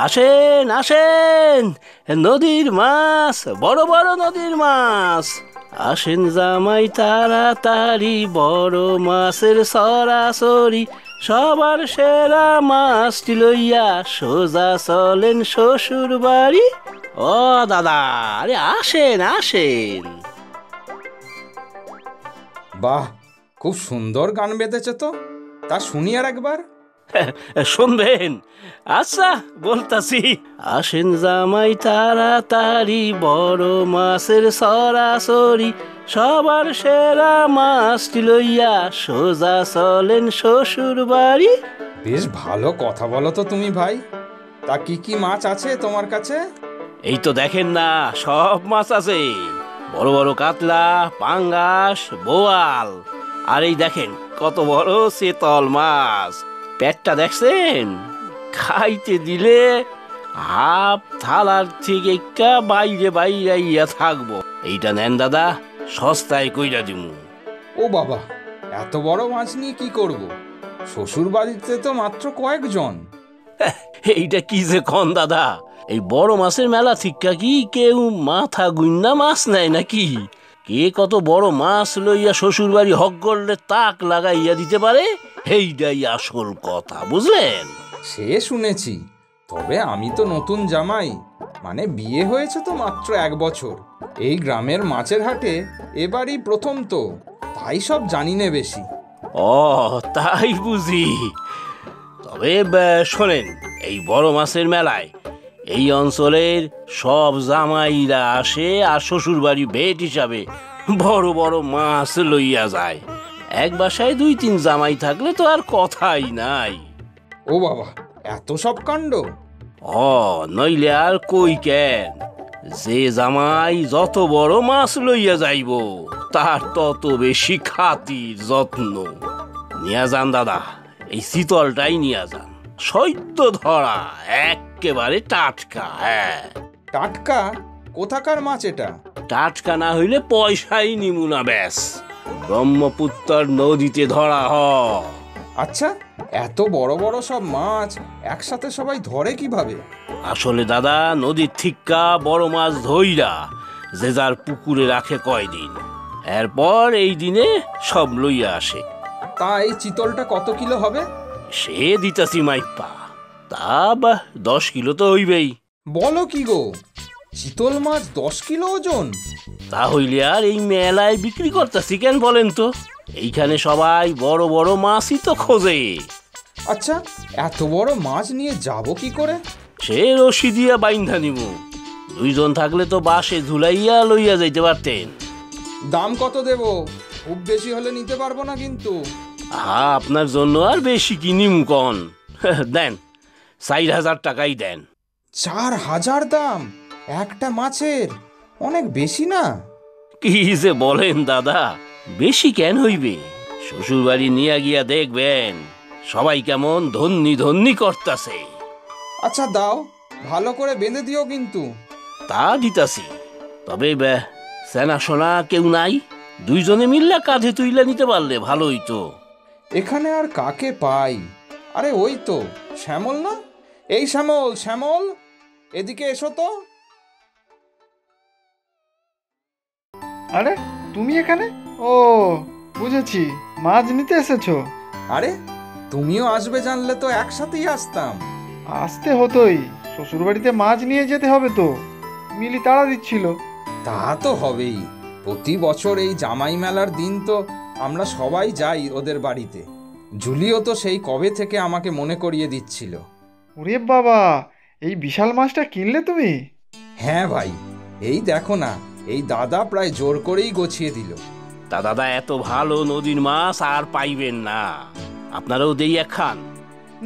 আসেন আসেন, নদীর মাছ, বড় বড় নদীর মাছ। আসেন জামাই তাড়াতাড়ি, বড় মাছের সরাসরি। সবার সেরা মাছটি লইয়া সোজা চলেন শ্বশুর বাড়ি। ও দাদা, আরে আসেন আসেন। বাহ, খুব সুন্দর গান বেঁধেছে তো। তা শুনি আর একবার। শুনবেন? আচ্ছা, বলতাছি। আসেন জামাই তাড়াতাড়ি, বড় মাছের সরাসরি। সবার সেরা মাছটি লইয়া সোজা চলেন শ্বশুর বাড়ি। বেশ ভালো কথা বলো তো তুমি ভাই। তা কি কি মাছ আছে তোমার কাছে? এই তো দেখেন না, সব মাছ আছে। বড় বড় কাতলা, পাঙ্গাস, বোয়াল। আর এই দেখেন কত বড় চেতল মাছ। পেটটা দেখছেন? খাইতে দিলে হাফ থালার থেকে একটা বাইরে বাইরে ইয়া থাকবো। এইটা নেন দাদা, সস্তায় কইরা দিমু। ও বাবা, এত বড় মাছ নিয়ে কি করব? শ্বশুর বাড়িতে তো মাত্র কয়েকজন। এইটা কি যে কন দাদা, এই বড় মাছের মেলা থিকা কি কেউ মাথা গুইন্না মাছ নেয় নাকি? কে কত বড় মাছ লইয়া শ্বশুর বাড়ি হক করলে তাক লাগাইয়া দিতে পারে, এইটাই আসল কথা, বুঝলেন? সে শুনেছি, তবে আমি তো নতুন জামাই, মানে বিয়ে হয়েছে তো মাত্র 1 বছর। এই গ্রামের মাছের হাটে এবারই প্রথম তো, তাই সব জানি না বেশি। ও, তাই বুঝি। তবে শোনেন, এই বড় মাছের মেলায় এই অঞ্চলের সব জামাইরা আসে আর শ্বশুর বাড়ি ভেট হিসাবে বড় বড় মাছ লইয়া যায়। এক বাসায় 2-3 জামাই থাকলে তো আর কথাই নাই। ও বাবা, এত সব কাণ্ড! ও, নইলে আর কই কেন, যে জামাই যত বড় মাছ লইয়া যাইব তার তত বেশি খাতির যত্ন। নিয়া যান দাদা, এই শীতলটাই নিয়া যান, সৈদ্য ধরা, একেবারে টাটকা। হ্যাঁ, টাটকা? কোথাকার মাছ এটা? টাটকা না হইলে পয়সাই নিমু না, ব্যাস। ব্রহ্মপুত্র নদীতে ধরা হ। আচ্ছা, এত বড় বড় সব মাছ একসাথে সবাই ধরে কিভাবে? আসলে দাদা, নদীর থিক্কা বড় মাছ ধইরা যে যার পুকুরে রাখে কয়দিন, এরপর এই দিনে সব লইয়া আসে। তা এই চিতলটা কত কিলো হবে? সে দিতাছি মাইপা, তা 10 কিলো তো হইবেই। বলো কি গো, চিতল মাছ 10 কিলো ওজন? তা হইলে আর এই মেলায় বিক্রি করতেছি কেন বলেন তো? এইখানে সবাই বড় বড় মাছই তো খোঁজে। আচ্ছা, এত বড় মাছ নিয়ে যাব কি করে? সে রশি দিয়া বাইন্ধা নিব। 2 জন থাকলে তো বাসে ঝুলাইয়া লইয়া যাইতে পারতেন। দাম কত দেব? খুব বেশি হলে নিতে পারবো না কিন্তু। আপনার জন্য আর বেশি কিনিম কন? দেন, 4,000 টাকাই দেন। 4,000 দাম একটা মাছের? অনেক বেশি না? কি যে বলেন দাদা, বেশি কেন হইবে? শ্বশুর বাড়ি নিয়ে গিয়া দেখবেন সবাই কেমন ধন্যি ধন্যি করতাছে। আচ্ছা দাও, ভালো করে বেঁধে দিও কিন্তু। তা দিতাছি, তবে সেনা সোনা কেউ নাই? 2 জনে মিললে কাঁধে তুইলা নিতে পারলে ভালোই তো। এখানে আর কাকে পাই? আরে ওই তো শ্যামল না? এই শ্যামল, শ্যামল, এদিকে এসো তো। আরে, তুমি এখানে? ও, বুঝেছি, মাছ নিতে এসেছো। আরে, তুমিও আসবে জানলে তো একসাথেই আসতাম। আসতে হতোই, শ্বশুরবাড়িতে মাছ নিয়ে যেতে হবে তো। মিলি তাড়া দিচ্ছিল। তা তো হবেই, প্রতি বছর এই জামাই মেলার দিন তো আমরা সবাই যাই ওদের বাড়িতে। জুলিও তো সেই কবে থেকে আমাকে মনে করিয়ে দিচ্ছিল। ওরে বাবা, এই বিশাল মাছটা কিনলে তুমি? হ্যাঁ ভাই, এই দেখো না, এই দাদা প্রায় জোর করেই গছিয়ে দিল। তা দাদা, এত ভালো নদীর মাছ আর পাইবেন না, আপনারাও দেই এক খান।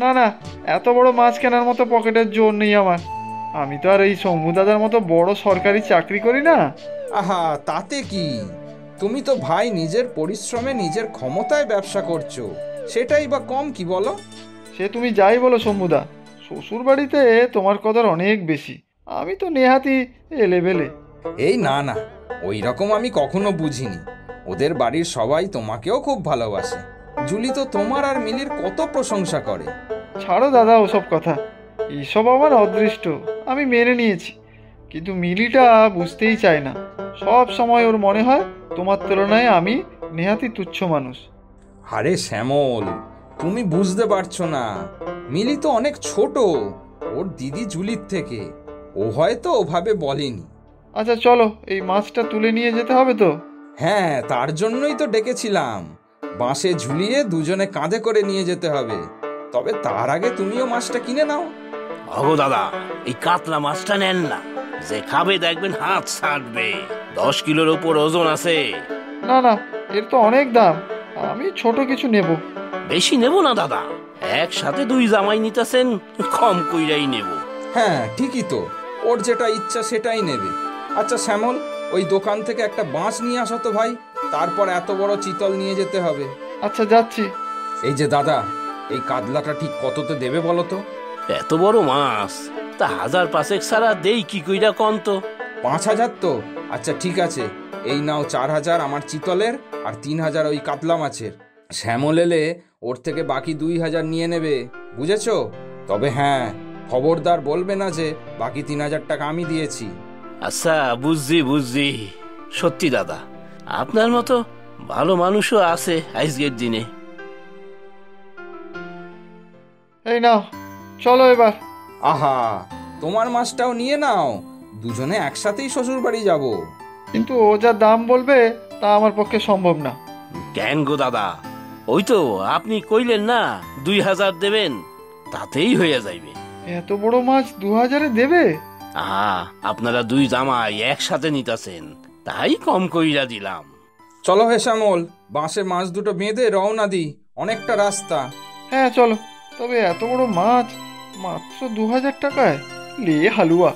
না না, এত বড় মাছ কেনার মতো পকেটের জোর নেই আমার। আমি তো আর এই শম্ভু দাদার মতো বড় সরকারি চাকরি করি না। আহা, তাতে কি? তুমি তো ভাই নিজের পরিশ্রমে নিজের ক্ষমতায় ব্যবসা করছো, সেটাই বা কম কি বলো? সে তুমি যাই বলো শম্ভুদা, শ্বশুর বাড়িতে তোমার কদর অনেক বেশি। আমি তো নেহাতি এলেবেলে। এই না না, ওই রকম আমি কখনো বুঝিনি। ওদের বাড়ির সবাই তোমাকেও খুব ভালোবাসে। জুলি তো তোমার আর মিলির কত প্রশংসা করে। ছাড়ো দাদা ওসব কথা। এইসব আমার অদৃষ্ট, আমি মেনে নিয়েছি। কিন্তু মিলিটা বুঝতেই চায় না। সব সময় ওর মনে হয় তোমার তুলনায় আমি নেহাতি তুচ্ছ মানুষ। আরে শ্যামল, তুমি বুঝতে পারছো না, মিলি তো অনেক ছোট ওর দিদি জুলির থেকে। ও হয়তো ওভাবে বলেনি। আচ্ছা চলো, এই মাছটা তুলে নিয়ে যেতে হবে তো। হ্যাঁ, তার জন্যই তো ডেকেছিলাম। বাঁশে ঝুলিয়ে দুজনে কাঁধে করে নিয়ে যেতে হবে। তবে তার আগে তুমিও মাছটা কিনে নাও। অগো দাদা, এই কাতলা মাছটা নেন না, যে খাবে দেখবেন হাত ছাড়বে। 10 কিলোর উপর ওজন আছে। না না, এর তো অনেক দাম, আমি ছোট কিছু নেব। বেশি নেব না দাদা, একসাথে 2 জামাই নিতেছেন, কম কইরাই নেব। হ্যাঁ ঠিকই তো, ওর যেটা ইচ্ছা সেটাই নেবে। আচ্ছা শ্যামল, ওই দোকান থেকে একটা বাঁশ নিয়ে আসো তো ভাই, তারপর এত বড় চিতল নিয়ে যেতে হবে। আচ্ছা যাচ্ছি। এই যে দাদা, এই কাতলাটা ঠিক কততে দেবে বলো তো? এত বড় মাছ তা 1,000 ছাড়া দেই কি কইরা কন তো। 5,000 তো? আচ্ছা ঠিক আছে, এই নাও 4,000 আমার চিতলের, আর 3,000 ওই কাতলা মাছের। শ্যামল এলে ওর থেকে বাকি 2,000 নিয়ে নেবে, বুঝেছো? তবে হ্যাঁ, খবরদার বলবে না যে বাকি 3,000 টাকা আমি দিয়েছি। আচ্ছা বুঝছি বুঝছি। সত্যি দাদা, আপনার মতো ভালো মানুষও আছে আজকের দিনে। এই নাও, চলো এবার। আহা, তোমার মাছটাও নিয়ে নাও, দুজনে একসাথেই শ্বশুর বাড়ি যাব। কিন্তু ও যা দাম বলবে তা আমার পক্ষে সম্ভব না। কেন গো দাদা, ওই তো আপনি কইলেন না 2,000 দেবেন, তাতেই হয়ে যাইবে। এত বড় মাছ 2,000-এ দেবে? আহা, আপনারা 2 জামাই একসাথে নিতাছেন, তাই কম কইরা দিলাম। চলো হে শ্যামল, বাঁশে মাছ দুটো বেঁধে রওনা দিই, অনেকটা রাস্তা। হ্যাঁ চলো। তবে এত বড় মাছ মাত্র 2,000 টাকায়? লে হালুয়া।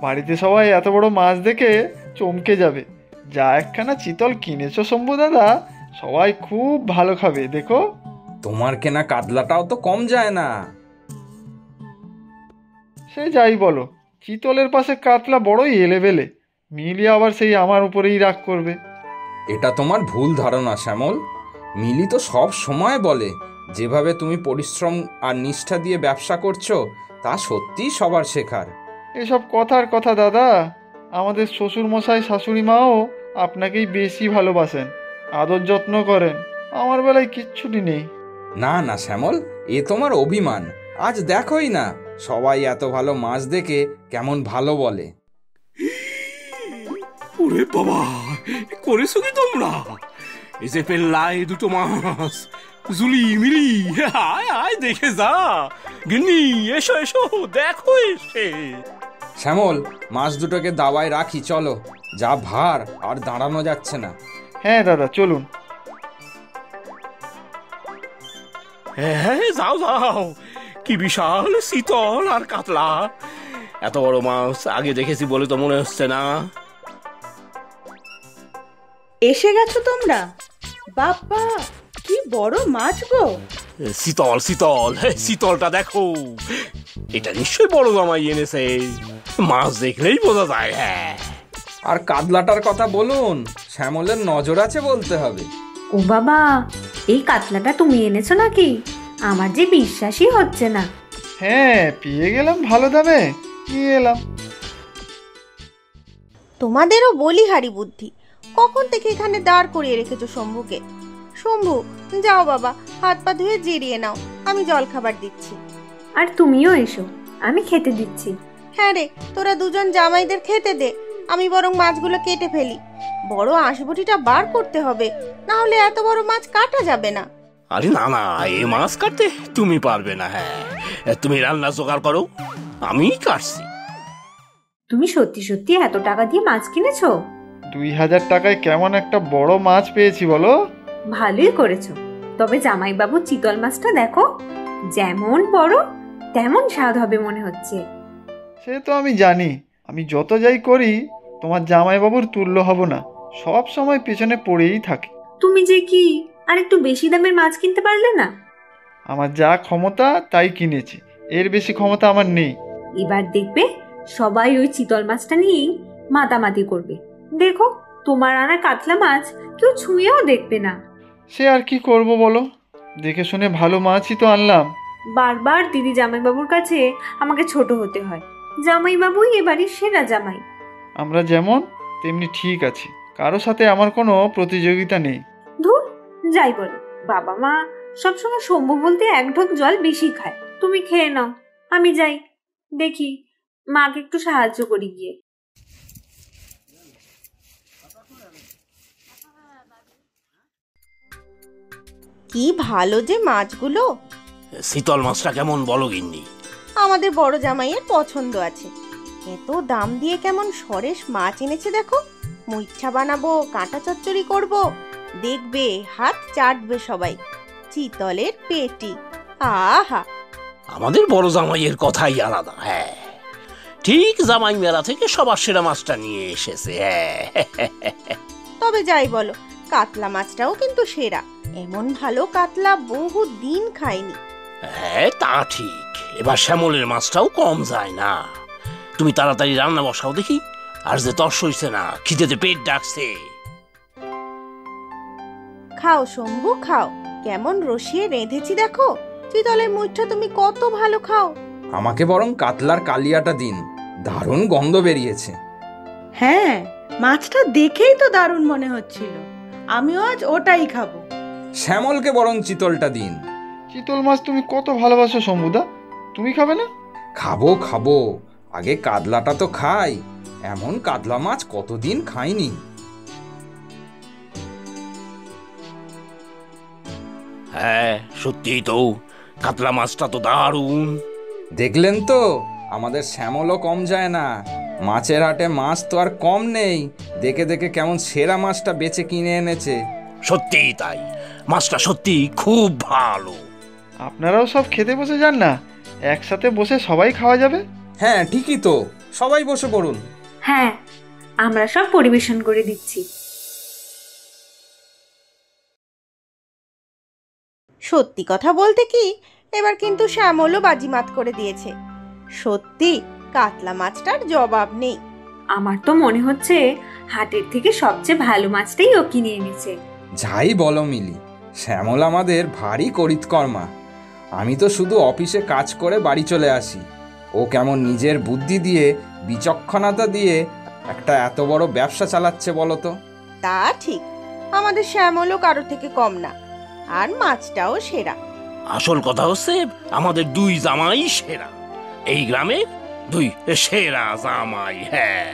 বাড়িতে সবাই এত বড় মাছ দেখে চমকে যাবে। যা একখানা চিতল কিনেছো শম্ভু দাদা, সবাই খুব ভালো খাবে দেখো। তোমার কেনা কাতলাটাও তো কম যায় না। সে যাই বলো, চিতলের পাশে কাতলা বড়ই এলেবেলে। মিলি আবার সেই আমার উপরেই রাগ করবে। এটা তোমার ভুল ধারণা শ্যামল। মিলি তো সব সময় বলে যেভাবে তুমি পরিশ্রম আর নিষ্ঠা দিয়ে ব্যবসা করছো তা সত্যিই সবার শেখার। এসব কথার কথা দাদা, আমাদের শ্বশুর মশাই শাশুড়ি মাও আপনাকেই বেশি ভালোবাসেন, আদর যত্ন করেন। আমার বেলায় কিচ্ছুটি নেই। না না শ্যামল, এ তোমার অভিমান। আজ দেখোই না, সবাই এত ভালো মাছ দেখে কেমন ভালো বলে। ওরে বাবা, করেছো কি তোমরা? এই যে পেল্লায় 2টো মাছ, জুলি মিলি, আয় আয় দেখে যা। গিন্নি এসো এসো, দেখো এসে। শ্যামল, মাছ দুটোকে দাওয়ায় রাখি, চলো। যা ভার, আর দাঁড়ানো যাচ্ছে না। হ্যাঁ দাদা চলুন। হ্যাঁ যাও যাও, কি বিশাল শীতল আর কাতলা। এত বড় মাছ আগে দেখেছি বলে তো মনে হচ্ছে না। এসে গেছো তোমরা? বাবা, কি বড় মাছ গো! শীতল শীতল, শীতলটা দেখো, এটা নিশ্চয়ই বড় জামাই এনেছে। মাছ দেখলেই বোঝা যায়। হ্যাঁ, আর কাতলাটার কথা বলুন, শ্যামলের নজর আছে বলতে হবে। ও বাবা, এই কাতলাটা তুমি এনেছো নাকি? আমার যে বিশ্বাসই হচ্ছে না। হ্যাঁ, পেয়ে গেলাম ভালো দামে, নিয়ে এলাম। তোমাদেরও বলিহারি বুদ্ধি। কখন থেকে এখানে দাঁড় করিয়ে রেখেছো শম্ভুকে? শম্ভু, যাও বাবা, হাত পা ধুয়ে জিরিয়ে নাও, আমি জল খাবার দিচ্ছি। আর তুমিও এসো, আমি খেতে দিচ্ছি। হ্যাঁ রে, তোরা দুজন জামাইদের খেতে দে, আমি বরং মাছগুলো কেটে ফেলি। বড় আঁশবটিটা বার করতে হবে, না হলে এত বড় মাছ কাটা যাবে না। আরে না না, এই মাছ কাটতে তুমি পারবে না। হ্যাঁ, তুমি রান্না জোগাড় করো, আমি কাটছি। তুমি সত্যি সত্যি এত টাকা দিয়ে মাছ কিনেছো? 2,000 টাকায় কেমন একটা বড় মাছ পেয়েছি বলো। ভালোই করেছো। তবে জামাইবাবু চিতল মাছটা দেখো, যেমন বড় তেমন স্বাদ হবে মনে হচ্ছে। সে তো আমি জানি, আমি যত যাই করি তোমার জামাইবাবুর তুল্য হব না। সব সময় পেছনে পড়েই থাকে। তুমি যে কি আর একটু বেশি দামের মাছ কিনতে পারলে না? আমার যা ক্ষমতা তাই কিনেছি, এর বেশি ক্ষমতা আমার নেই। এবার দেখবে সবাই ওই চিতল মাছটা নিয়েই মাতামাতি করবে। দেখো, তোমার আনা কাতলা মাছ কেউ ছুঁয়েও দেখবে না। সে আর কি করব বলো, দেখে শুনে ভালো মাছই তো আনলাম। বারবার দিদি জামাইবাবুর কাছে আমাকে ছোট হতে হয়। জামাইবাবুই এবারই সেরা জামাই। আমরা যেমন তেমনি ঠিক আছি, কারো সাথে আমার কোনো প্রতিযোগিতা নেই। ধুর, যাই বলো, বাবা মা সবসময় শম্ভু বলতে এক ঢোক জল বেশি খায়। তুমি খেয়ে নাও, আমি যাই, দেখি মাকে একটু সাহায্য করি গিয়ে। কি ভালো যে মাছগুলো। শীতল মাছটা কেমন বলো গিন্নি? আমাদের বড় জামাইয়ের পছন্দ আছে। এত দাম দিয়ে কেমন সরেস মাছ এনেছে দেখো। মুইঠা বানাবো, কাঁটা চচ্চড়ি করব, দেখবে হাত চাটবে সবাই। চিতলের পেটি, আহা! আমাদের বড় জামাইয়ের কথাই আলাদা। হ্যাঁ, ঠিক জামাই মেলা থেকে সবার সেরা মাছটা নিয়ে এসেছে। হ্যাঁ, তবে যাই বলো, কাতলা মাছটাও কিন্তু সেরা। এমন ভালো কাতলা বহু দিন খাইনি। হ্যাঁ, তা ঠিক। এবার শ্যামলের মাছটাও কম যায় না। তুমি তাড়াতাড়ি রান্না বসাও দেখি, আর যে তর্স হইছে না, খিদেতে পেট ডাকছে। খাও শম্ভু, খাও। কেমন রসিয়ে রেঁধেছি দেখো। চিতলের মুইঠা তুমি কত ভালো খাও। আমাকে বরং কাতলার কালিয়াটা দিন, দারুণ গন্ধ বেরিয়েছে। হ্যাঁ, মাছটা দেখেই তো দারুণ মনে হচ্ছিল। আমিও আজ ওটাই খাবো। শ্যামলকে বরং চিতলটা দিন। চিতল মাছ তুমি কত ভালোবাসো শম্ভুদা, তুমি খাবে না? খাবো খাবো, আগে কাতলাটা তো খাই। এমন কাতলা মাছ কতদিন খাইনি। হ্যাঁ, সত্যিই তো, কাতলা মাছটা তো দারুণ। দেখলেন তো, আমাদের শ্যামলও কম যায় না। মাছের হাটে মাছ তো আর কম নেই, দেখে দেখে কেমন সেরা মাছটা বেছে কিনে এনেছে। সত্যিই তাই, মাছটা সত্যি খুব ভালো। আপনারাও সব খেতে বসে যান না, একসাথে বসে সবাই খাওয়া যাবে। হ্যাঁ, ঠিকই তো, সবাই বসে পড়ুন। হ্যাঁ, আমরা সব পরিবেশন করে দিচ্ছি। সত্যি কথা বলতে কি, এবার কিন্তু শ্যামলও বাজিমাত করে দিয়েছে। সত্যি কাতলা মাছটার জবাব নেই। আমার তো মনে হচ্ছে হাটের থেকে সবচেয়ে ভালো মাছটাই ও কিনে এনেছে। যাই বলো মিলি, শ্যামল আমাদের ভারী করিতকর্মা। আমি তো শুধু অফিসে কাজ করে বাড়ি চলে আসি, ও কেমন নিজের বুদ্ধি দিয়ে, বিচক্ষণতা দিয়ে একটা এত বড় ব্যবসা চালাচ্ছে বলো তো। তা ঠিক, আমাদের শ্যামলও কারো থেকে কম না, আর মাছটাও সেরা। আসল কথা হচ্ছে আমাদের দুই জামাই সেরা, এই গ্রামে দুই সেরা জামাই। হ্যাঁ,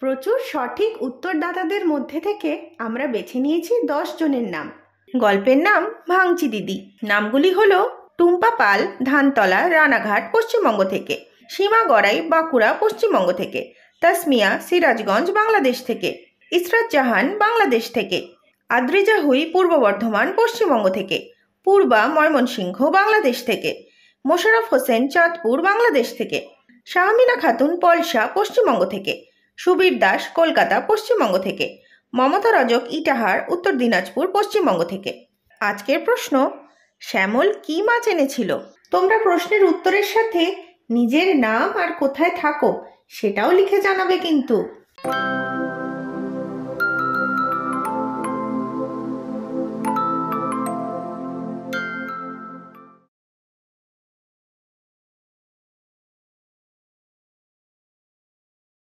প্রচুর সঠিক উত্তরদাতাদের মধ্যে থেকে আমরা বেছে নিয়েছি 10 জনের নাম। গল্পের নাম ভাঙচি দিদি। নামগুলি হলো টুম্পা পাল, ধানতলা, রানাঘাট, পশ্চিমবঙ্গ থেকে; সীমা গড়াই, বাঁকুড়া, পশ্চিমবঙ্গ থেকে; তাসমিয়া, সিরাজগঞ্জ, বাংলাদেশ থেকে; ইসরাত জাহান, বাংলাদেশ থেকে; আদ্রিজা হুই, পূর্ব বর্ধমান, পশ্চিমবঙ্গ থেকে; পূর্বা, ময়মনসিংহ, বাংলাদেশ থেকে; মোশাররফ হোসেন, চাঁদপুর, বাংলাদেশ থেকে; শাহমিনা খাতুন, পলসা, পশ্চিমবঙ্গ থেকে; সুবীর দাস, কলকাতা, পশ্চিমবঙ্গ থেকে; মমতা রজক, ইটাহার, উত্তর দিনাজপুর, পশ্চিমবঙ্গ থেকে। আজকের প্রশ্ন, শ্যামল কি মাছ এনেছিল? তোমরা প্রশ্নের উত্তরের সাথে নিজের নাম আর কোথায় থাকো সেটাও লিখে জানাবে কিন্তু।